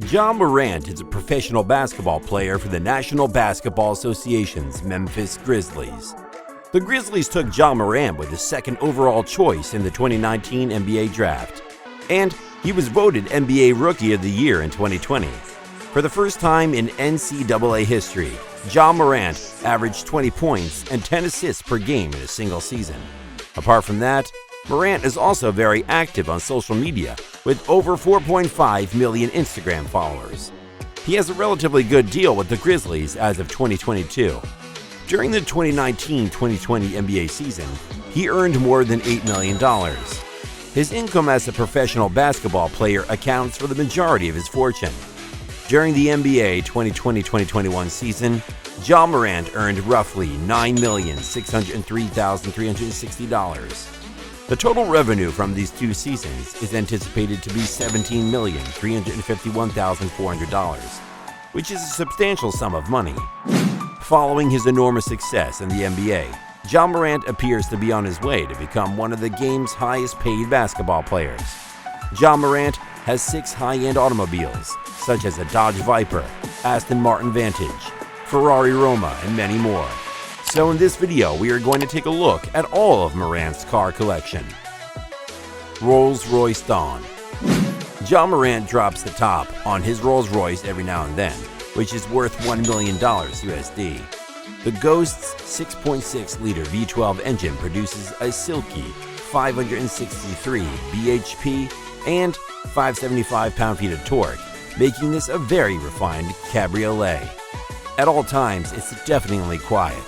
Ja Morant is a professional basketball player for the National Basketball Association's Memphis Grizzlies. The Grizzlies took Ja Morant with the second overall choice in the 2019 NBA Draft, and he was voted NBA Rookie of the Year in 2020. For the first time in NCAA history, Ja Morant averaged 20 points and 10 assists per game in a single season. Apart from that, Morant is also very active on social media with over 4.5 million Instagram followers. He has a relatively good deal with the Grizzlies as of 2022. During the 2019-2020 NBA season, he earned more than $8 million. His income as a professional basketball player accounts for the majority of his fortune. During the NBA 2020-2021 season, Ja Morant earned roughly $9,603,360. The total revenue from these two seasons is anticipated to be $17,351,400, which is a substantial sum of money. Following his enormous success in the NBA, Ja Morant appears to be on his way to become one of the game's highest-paid basketball players. Ja Morant has 6 high-end automobiles, such as a Dodge Viper, Aston Martin Vantage, Ferrari Roma, and many more. So in this video, we are going to take a look at all of Morant's car collection. Rolls-Royce Dawn. Ja Morant drops the top on his Rolls-Royce every now and then, which is worth $1 million USD. The Ghost's 6.6-liter V12 engine produces a silky 563 bhp and 575 pound-feet of torque, making this a very refined cabriolet. At all times, it's deafeningly quiet.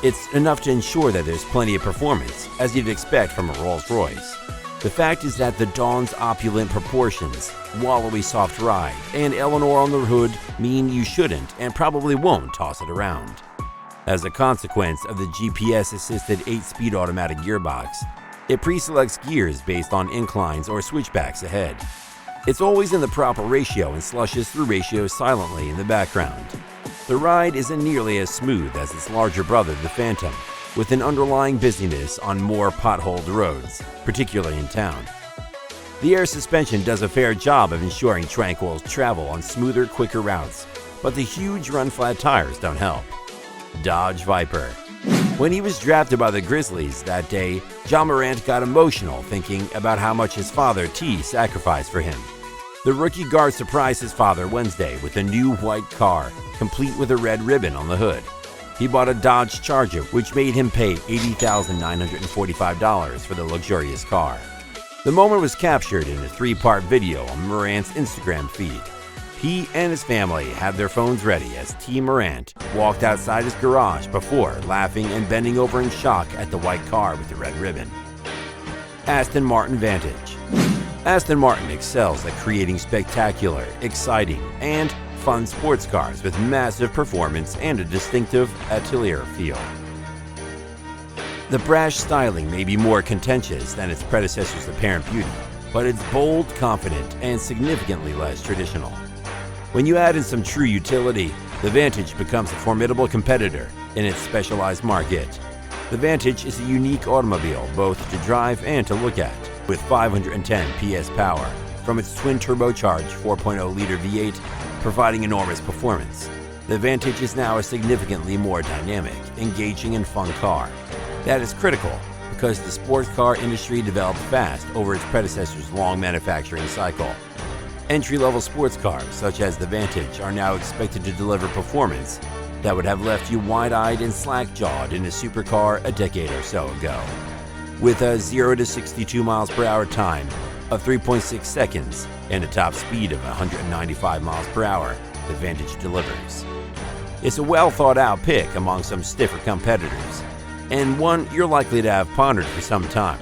It's enough to ensure that there's plenty of performance, as you'd expect from a Rolls-Royce. The fact is that the Dawn's opulent proportions, wallowy soft ride, and Eleanor on the hood mean you shouldn't and probably won't toss it around. As a consequence of the GPS-assisted 8-speed automatic gearbox, it pre-selects gears based on inclines or switchbacks ahead. It's always in the proper ratio and slushes through ratios silently in the background. The ride isn't nearly as smooth as its larger brother, the Phantom, with an underlying busyness on more potholed roads, particularly in town. The air suspension does a fair job of ensuring tranquil travel on smoother, quicker routes, but the huge run-flat tires don't help. Dodge Viper. When he was drafted by the Grizzlies that day, Ja Morant got emotional thinking about how much his father, T, sacrificed for him. The rookie guard surprised his father Wednesday with a new white car, complete with a red ribbon on the hood. He bought a Dodge Charger, which made him pay $80,945 for the luxurious car. The moment was captured in a 3-part video on Morant's Instagram feed. He and his family had their phones ready as T. Morant walked outside his garage before laughing and bending over in shock at the white car with the red ribbon. Aston Martin Vantage. Aston Martin excels at creating spectacular, exciting, and fun sports cars with massive performance and a distinctive atelier feel. The brash styling may be more contentious than its predecessor's apparent beauty, but it's bold, confident, and significantly less traditional. When you add in some true utility, the Vantage becomes a formidable competitor in its specialized market. The Vantage is a unique automobile both to drive and to look at, with 510 PS power from its twin-turbocharged 4.0-liter V8 providing enormous performance. The Vantage is now a significantly more dynamic, engaging, and fun car. That is critical because the sports car industry developed fast over its predecessor's long manufacturing cycle. Entry-level sports cars, such as the Vantage, are now expected to deliver performance that would have left you wide-eyed and slack-jawed in a supercar a decade or so ago. With a 0 to 62 miles per hour time of 3.6 seconds and a top speed of 195 miles per hour, the Vantage delivers. It's a well-thought-out pick among some stiffer competitors, and one you're likely to have pondered for some time.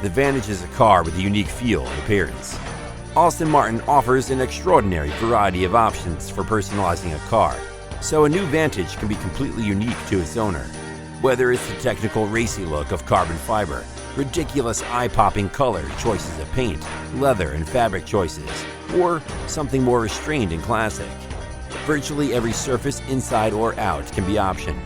The Vantage is a car with a unique feel and appearance. Aston Martin offers an extraordinary variety of options for personalizing a car, so a new Vantage can be completely unique to its owner. Whether it's the technical racy look of carbon fiber, ridiculous eye-popping color choices of paint, leather, and fabric choices, or something more restrained and classic. Virtually every surface inside or out can be optioned.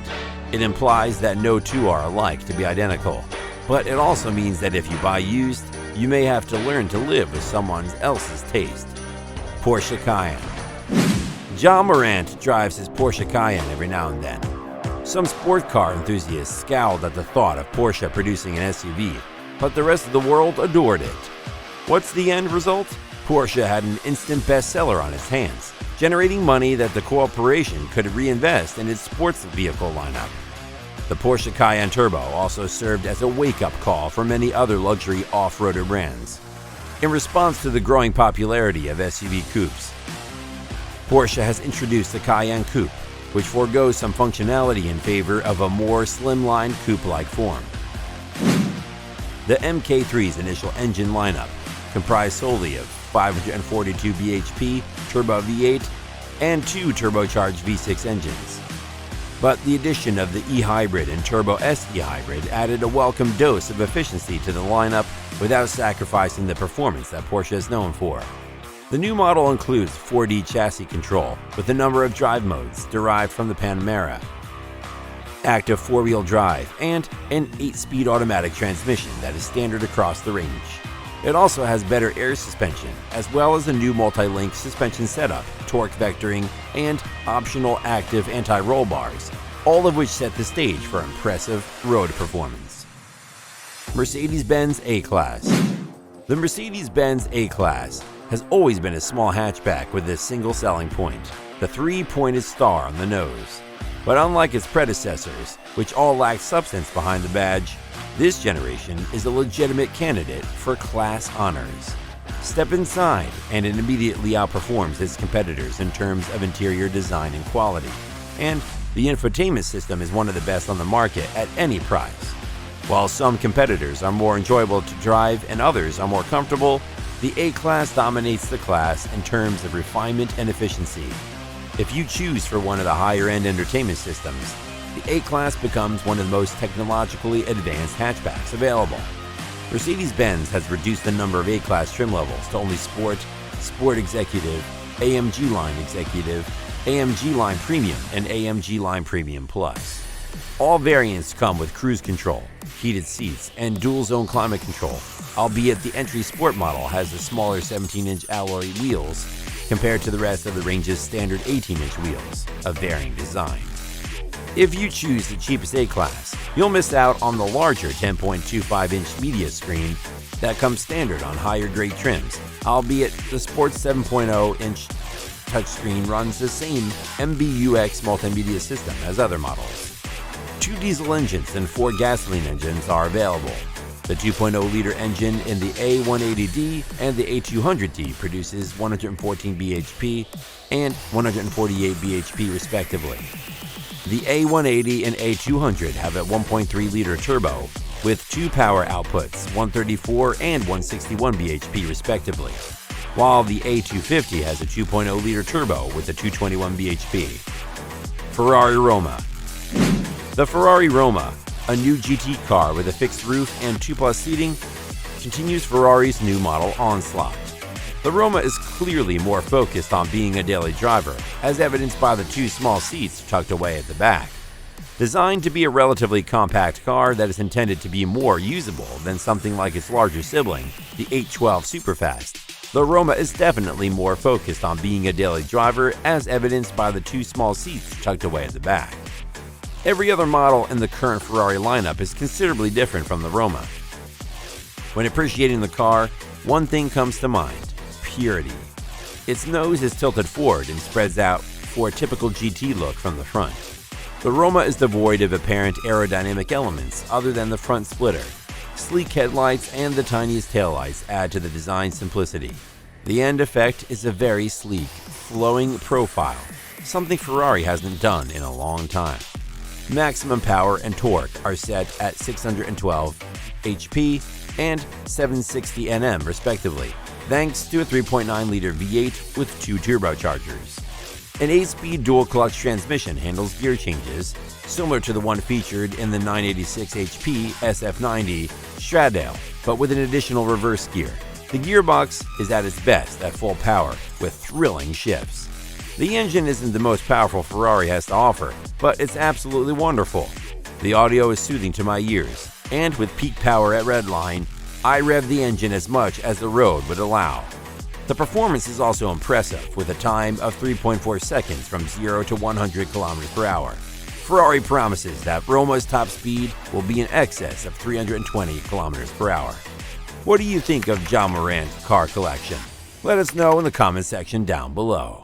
It implies that no two are alike to be identical, but it also means that if you buy used, you may have to learn to live with someone else's taste. Porsche Cayenne. John Morant drives his Porsche Cayenne every now and then. Some sport car enthusiasts scowled at the thought of Porsche producing an SUV, but the rest of the world adored it. What's the end result? Porsche had an instant bestseller on its hands, generating money that the corporation could reinvest in its sports vehicle lineup. The Porsche Cayenne Turbo also served as a wake-up call for many other luxury off-roader brands. In response to the growing popularity of SUV coupes, Porsche has introduced the Cayenne Coupe, which forgoes some functionality in favor of a more slimline coupe-like form. The MK3's initial engine lineup comprised solely of 542 bhp turbo V8 and two turbocharged V6 engines. But the addition of the e-hybrid and Turbo S e-hybrid added a welcome dose of efficiency to the lineup without sacrificing the performance that Porsche is known for. The new model includes 4D chassis control with a number of drive modes derived from the Panamera, active four-wheel drive, and an 8-speed automatic transmission that is standard across the range. It also has better air suspension, as well as a new multi-link suspension setup, torque vectoring, and optional active anti-roll bars, all of which set the stage for impressive road performance. Mercedes-Benz A-Class. The Mercedes-Benz A-Class has always been a small hatchback with a single selling point, the three-pointed star on the nose. But unlike its predecessors, which all lacked substance behind the badge, this generation is a legitimate candidate for class honors. Step inside, and it immediately outperforms its competitors in terms of interior design and quality. And the infotainment system is one of the best on the market at any price. While some competitors are more enjoyable to drive and others are more comfortable, the A-Class dominates the class in terms of refinement and efficiency. If you choose for one of the higher-end entertainment systems, the A-Class becomes one of the most technologically advanced hatchbacks available. Mercedes-Benz has reduced the number of A-Class trim levels to only Sport, Sport Executive, AMG Line Executive, AMG Line Premium, and AMG Line Premium Plus. All variants come with cruise control, heated seats, and dual-zone climate control, albeit the entry Sport model has the smaller 17-inch alloy wheels compared to the rest of the range's standard 18-inch wheels, of varying design. If you choose the cheapest A-Class, you'll miss out on the larger 10.25-inch media screen that comes standard on higher-grade trims, albeit the Sport's 7.0-inch touchscreen runs the same MBUX multimedia system as other models. 2 diesel engines and 4 gasoline engines are available. The 2.0-liter engine in the A180D and the A200D produces 114 bhp and 148 bhp respectively. The A180 and A200 have a 1.3-liter turbo with 2 power outputs, 134 and 161 bhp respectively, while the A250 has a 2.0-liter turbo with a 221 bhp. Ferrari Roma. The Ferrari Roma, a new GT car with a fixed roof and 2+ seating, continues Ferrari's new model onslaught. The Roma is clearly more focused on being a daily driver, as evidenced by the 2 small seats tucked away at the back. Designed to be a relatively compact car that is intended to be more usable than something like its larger sibling, the 812 Superfast, the Roma is definitely more focused on being a daily driver, as evidenced by the 2 small seats tucked away at the back. Every other model in the current Ferrari lineup is considerably different from the Roma. When appreciating the car, one thing comes to mind: purity. Its nose is tilted forward and spreads out for a typical GT look from the front. The Roma is devoid of apparent aerodynamic elements other than the front splitter. Sleek headlights and the tiniest taillights add to the design simplicity. The end effect is a very sleek, flowing profile, something Ferrari hasn't done in a long time. Maximum power and torque are set at 612 HP and 760 Nm respectively, thanks to a 3.9-liter V8 with 2 turbochargers. An 8-speed dual-clutch transmission handles gear changes, similar to the one featured in the 986 HP SF90 Stradale, but with an additional reverse gear. The gearbox is at its best at full power, with thrilling shifts. The engine isn't the most powerful Ferrari has to offer, but it's absolutely wonderful. The audio is soothing to my ears, and with peak power at redline, I rev the engine as much as the road would allow. The performance is also impressive, with a time of 3.4 seconds from 0 to 100 km per hour. Ferrari promises that Roma's top speed will be in excess of 320 km per hour. What do you think of Morant's car collection? Let us know in the comment section down below.